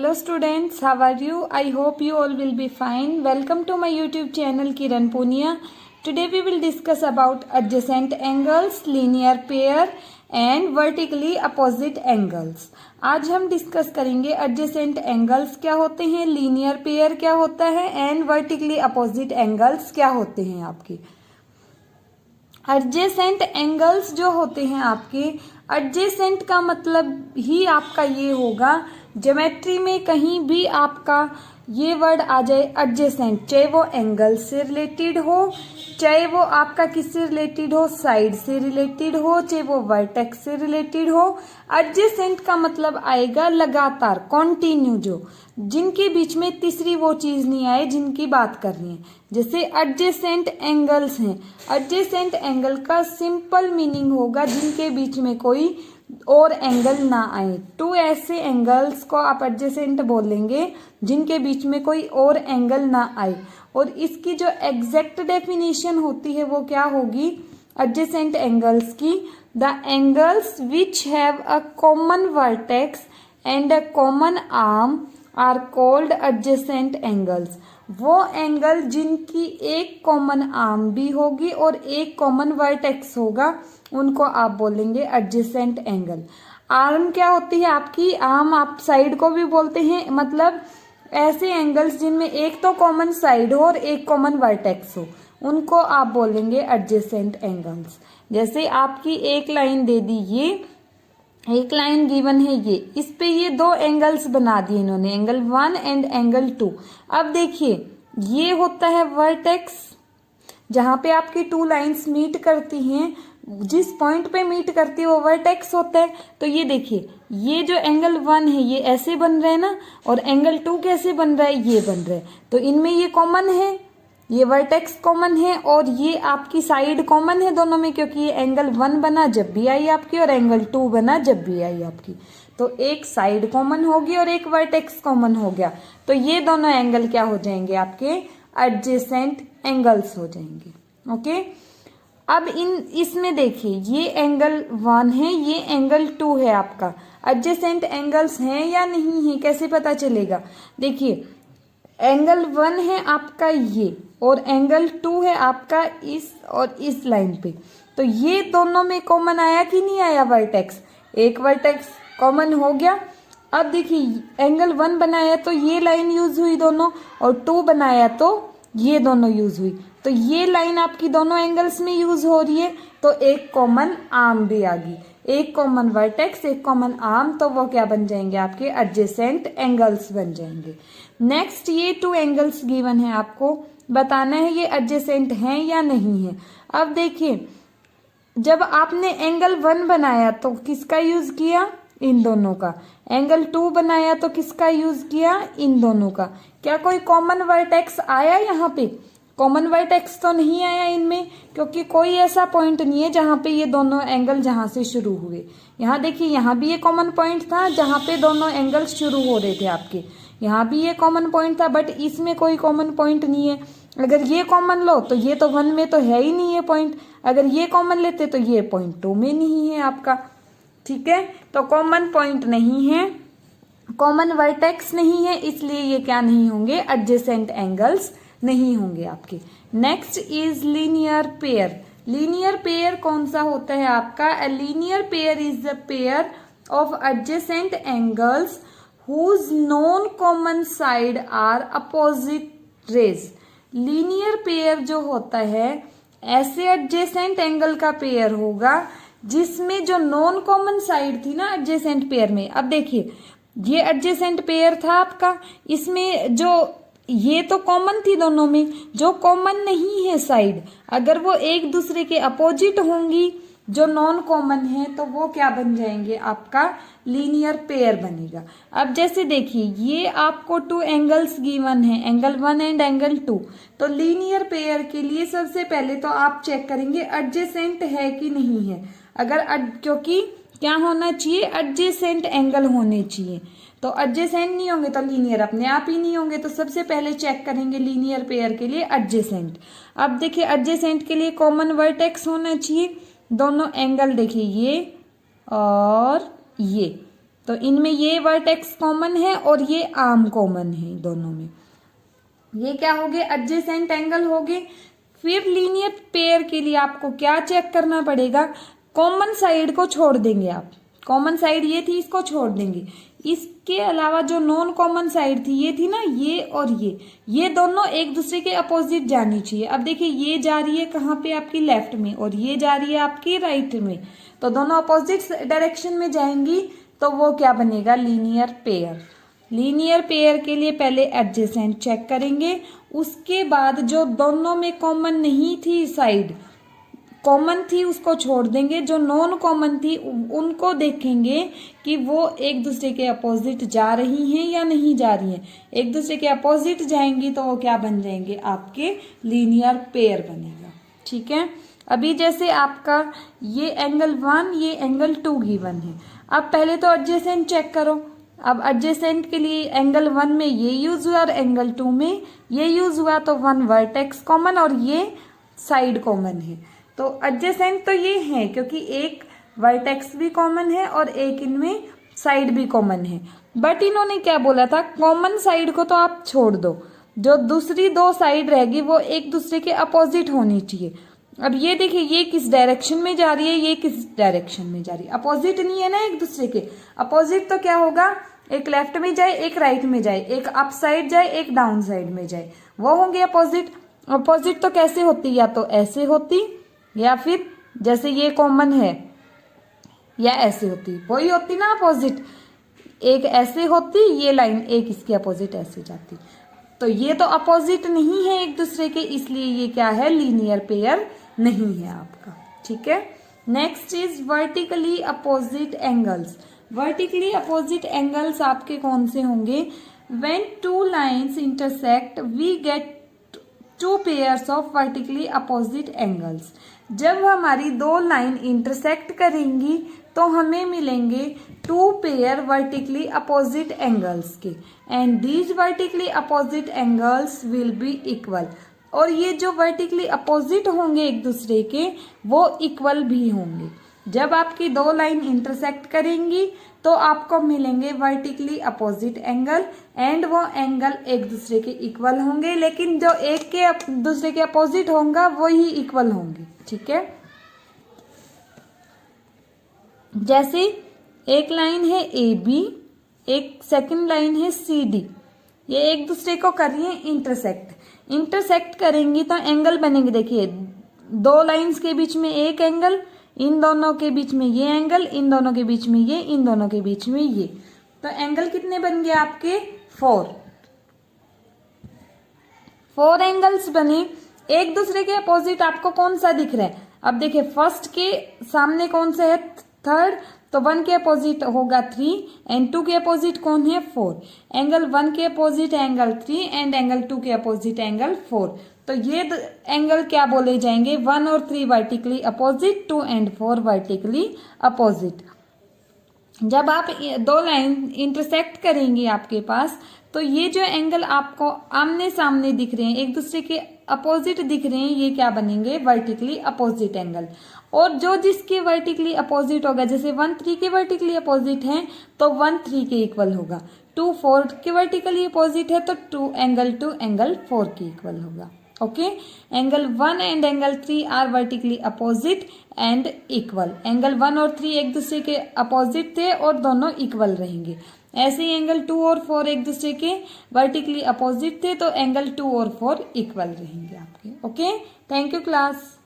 Hello students, how are you? I hope you all will be fine. Welcome to my YouTube channel Kiran Punia. Today we will discuss about adjacent angles, linear pair and vertically opposite angles. आज हम discuss करेंगे adjacent angles क्या होते हैं, linear pair क्या होता है and vertically opposite angles क्या होते हैं आपके। एडजेसेंट एंगल्स जो होते हैं आपके, एडजेसेंट का मतलब ही आपका ये होगा, ज्योमेट्री में कहीं भी आपका ये वर्ड आ जाए एडजेसेंट, चाहे वो एंगल से रिलेटेड हो, चाहे वो आपका किससे रिलेटेड हो, साइड से रिलेटेड हो, चाहे वो वर्टेक्स से रिलेटेड हो, एडजेसेंट का मतलब आएगा लगातार, कॉन्टिन्यू, जो जिनके बीच में तीसरी वो चीज नहीं आए जिनकी बात कर रही है। जैसे एडजेसेंट एंगल्स हैं, एडजेसेंट एंगल का सिंपल मीनिंग होगा जिनके बीच में कोई और एंगल ना आए। टू ऐसे एंगल्स को आप एडजेसेंट बोलेंगे जिनके बीच में कोई और एंगल ना आए। और इसकी जो एग्जैक्ट डेफिनेशन होती है वो क्या होगी एडजेसेंट एंगल्स की, the angles which have a common vertex and a common arm are called adjacent angles. वो एंगल जिनकी एक कॉमन आर्म भी होगी और एक कॉमन वर्टेक्स होगा उनको आप बोलेंगे एडजेसेंट एंगल। आर्म क्या होती है आपकी, आर्म आप साइड को भी बोलते हैं, मतलब ऐसे एंगल्स जिनमें एक तो कॉमन साइड हो और एक कॉमन वर्टेक्स हो उनको आप बोलेंगे एडजेसेंट एंगल्स। जैसे आपकी एक लाइन दे दी, ये एक लाइन गिवन है, ये इस पे ये दो एंगल्स बना दिए इन्होंने, एंगल 1 एंड एंगल 2। अब देखिए ये होता है वर्टेक्स, जहां पे आपकी टू लाइंस मीट करती हैं, जिस पॉइंट पे मीट करती है वो वर्टेक्स होता है। तो ये देखिए ये जो एंगल 1 है ये ऐसे बन रहा है ना, और एंगल 2 कैसे बन रहा है, ये बन रहा है। तो इनमें ये कॉमन है, ये वर्टेक्स कॉमन है और ये आपकी साइड कॉमन है दोनों में, क्योंकि ये एंगल 1 बना जब भी आई आपकी और एंगल 2 बना जब भी आई आपकी। तो एक साइड कॉमन होगी और एक वर्टेक्स कॉमन हो गया, तो ये दोनों एंगल क्या हो जाएंगे आपके एडजेसेंट एंगल्स हो जाएंगे। ओके, अब इसमें देखिए ये एंगल 1 है, ये एंगल 2 है, आपका एडजेसेंट एंगल्स हैं या नहीं है कैसे पता चलेगा। देखिए एंगल 1 है आपका ये और एंगल 2 है आपका इस और इस लाइन पे, तो ये दोनों में कॉमन आया कि नहीं आया वर्टेक्स, एक वर्टेक्स कॉमन हो गया। अब देखिए एंगल 1 बनाया तो ये लाइन यूज हुई दोनों, और 2 बनाया तो ये दोनों यूज हुई, तो ये लाइन आपकी दोनों एंगल्स में यूज हो रही है, तो एक कॉमन आर्म भी आ गई, एक कॉमन वर्टेक्स एक कॉमन आर्म, तो वो क्या बन जाएंगे आपके एडजेसेंट एंगल्स बन जाएंगे। नेक्स्ट ये 2 एंगल्स गिवन है, आपको बताना है ये एडजेसेंट हैं या नहीं है। अब देखिए जब आपने एंगल 1 बनाया तो किसका यूज किया, इन दोनों का। एंगल 2 बनाया तो किसका यूज किया, इन दोनों का। क्या कोई कॉमन वर्टेक्स आया यहाँ पे, कॉमन वर्टेक्स तो नहीं आया इनमें, क्योंकि कोई ऐसा पॉइंट नहीं है जहां पे ये दोनों एंगल जहां से शुरू हुए। यहाँ देखिए यहाँ भी ये कॉमन पॉइंट था जहां पे दोनों एंगल्स शुरू हो रहे थे आपके, यहाँ भी ये कॉमन पॉइंट था, बट इसमें कोई कॉमन पॉइंट नहीं है। अगर ये कॉमन लो तो ये तो 1 में तो है ही नहीं ये पॉइंट, अगर ये कॉमन लेते तो ये पॉइंट 2 में नहीं है आपका। ठीक है, तो कॉमन पॉइंट नहीं है, कॉमन वर्टेक्स नहीं है, इसलिए ये क्या नहीं होंगे, एडजेसेंट एंगल्स नहीं होंगे आपके। Next is linear pair. Linear pair कौन सा होता है आपका, a linear pair is the pair of adjacent angles whose non common side are opposite rays. Linear pair जो होता है ऐसे एडजेसेंट एंगल का पेयर होगा जिसमें जो नॉन कॉमन साइड थी ना एडजेसेंट पेयर में। अब देखिए ये एडजेसेंट पेयर था आपका, इसमें जो ये तो कॉमन थी दोनों में, जो कॉमन नहीं है साइड, अगर वो एक दूसरे के अपोजिट होंगी जो नॉन कॉमन है तो वो क्या बन जाएंगे, आपका लीनियर पेयर बनेगा। अब जैसे देखिए ये आपको 2 एंगल्स गिवन है, एंगल 1 एंड एंगल 2, तो लीनियर पेयर के लिए सबसे पहले तो आप चेक करेंगे एडजेसेंट है कि नहीं है। अगर क्योंकि क्या होना चाहिए, एडजेसेंट एंगल होने चाहिए, तो एडजेसेंट नहीं होंगे तो लीनियर अपने आप ही नहीं होंगे, तो सबसे पहले चेक करेंगे लीनियर पेयर के लिए एडजेसेंट। अब देखिए एडजेसेंट के लिए कॉमन वर्टेक्स होना चाहिए, दोनों एंगल देखिए ये और ये, तो इनमें ये वर्टेक्स कॉमन है और ये आर्म कॉमन है दोनों में। ये क्या हो गए, एडजेसेंट एंगल हो गए। फिर लीनियर पेयर के लिए आपको क्या चेक करना पड़ेगा, कॉमन साइड को छोड़ देंगे आप। कॉमन साइड ये थी, इसको छोड़ देंगे। इसके अलावा जो नॉन कॉमन साइड थी, ये थी ना, ये और ये दोनों एक दूसरे के अपोजिट जानी चाहिए। अब देखिए ये जा रही है कहाँ पे, आपकी लेफ्ट में, और ये जा रही है आपकी राइट में, तो दोनों अपोजिट डायरेक्शन में जाएंगी, तो वो क्या बनेगा, लीनियर पेयर। लीनियर पेयर के लिए पहले एडजेसेंट चेक करेंगे, उसके बाद जो दोनों में कॉमन नहीं थी साइड, कॉमन थी उसको छोड़ देंगे, जो नॉन कॉमन थी उनको देखेंगे कि वो एक दूसरे के अपोजिट जा रही हैं या नहीं जा रही हैं। एक दूसरे के अपोजिट जाएंगी तो वो क्या बन जाएंगे, आपके लीनियर पेयर बनेगा। ठीक है, अभी जैसे आपका ये एंगल 1, ये एंगल 2 गिवन है। अब पहले तो एडजेसेंट चेक करो। अब एडजेसेंट के लिए एंगल 1 में ये यूज हुआ और एंगल 2 में ये यूज हुआ, तो 1 वर्टेक्स कॉमन और ये साइड कॉमन है। तो एडजेसेंट तो ये है क्योंकि एक वर्टेक्स भी कॉमन है और एक इनमें साइड भी कॉमन है। बट इन्होंने क्या बोला था, कॉमन साइड को तो आप छोड़ दो, जो दूसरी 2 साइड रहेगी वो एक दूसरे के अपोजिट होनी चाहिए। अब ये देखिए ये किस डायरेक्शन में जा रही है, ये किस डायरेक्शन में जा रही है, अपोजिट नहीं है ना एक दूसरे के। अपोजिट तो क्या होगा, एक लेफ्ट में जाए, एक राइट में जाए, एक अप साइड जाए, एक डाउन साइड में जाए, वो होंगे अपोजिट। अपोजिट तो कैसे होती, या तो ऐसे होती, या फिर जैसे ये कॉमन है, या ऐसे होती, वही होती ना अपोजिट। एक ऐसे होती ये लाइन, एक इसके अपोजिट ऐसे जाती, तो ये तो अपोजिट नहीं है एक दूसरे के, इसलिए ये क्या है, लीनियर पेयर नहीं है आपका। ठीक है, next is vertically opposite angles. Vertically opposite angles आपके कौन से होंगे, when 2 lines intersect we get 2 pairs of vertically opposite angles. जब हमारी 2 लाइन इंटरसेक्ट करेंगी तो हमें मिलेंगे 2 पेयर वर्टिकली अपोजिट एंगल्स के, and these vertically opposite angles will be equal. और ये जो वर्टिकली अपोजिट होंगे एक दूसरे के, वो इक्वल भी होंगे। जब आपकी 2 लाइन इंटरसेक्ट करेंगी तो आपको मिलेंगे वर्टिकली अपोजिट एंगल, एंड वो एंगल एक दूसरे के इक्वल होंगे, लेकिन जो एक के दूसरे के अपोजिट होगा वो ही इक्वल होंगे। ठीक है, जैसे एक लाइन है ए बी, एक सेकंड लाइन है सी डी, ये एक दूसरे को कर रही है इंटरसेक्ट। इंटरसेक्ट करेंगी तो एंगल बनेंगे, देखिए 2 लाइन्स के बीच में एक एंगल, इन दोनों के बीच में ये एंगल, इन दोनों के बीच में ये, इन दोनों के बीच में ये, तो एंगल कितने बन गए आपके, 4 एंगल्स बने। एक दूसरे के अपोजिट आपको कौन सा दिख रहा है, अब देखिए फर्स्ट के सामने कौन सा है, 3rd, तो 1 के अपोजिट होगा 3, एंड 2 के अपोजिट कौन है, 4। एंगल 1 के अपोजिट एंगल 3, एंड एंगल 2 के अपोजिट एंगल 4। तो ये एंगल क्या बोले जाएंगे, 1 और 3 vertically opposite, 2 and 4 vertically opposite. जब आप 2 लाइन इंटरसेक्ट करेंगी आपके पास, तो ये जो एंगल आपको आमने सामने दिख रहे हैं, एक दूसरे के अपोजिट दिख रहे हैं, ये क्या बनेंगे, वर्टिकली अपोजिट एंगल। और जो जिसके वर्टिकली अपोजिट होगा, जैसे 1 3 के वर्टिकली अपोजिट है तो 1 3 के इक्वल होगा, 2 4 के वर्टिकली अपोजिट है तो 2 एंगल 4 के इक्वल होगा। Okay, angle 1 and angle 3 are vertically opposite and equal. Angle 1 और 3 एक दूसरे के अपोजिट थे और दोनों इक्वल रहेंगे। ऐसे ही एंगल 2 और 4 एक दूसरे के वर्टिकली अपोजिट थे, तो एंगल 2 और 4 इक्वल रहेंगे आपके। Okay, thank you class.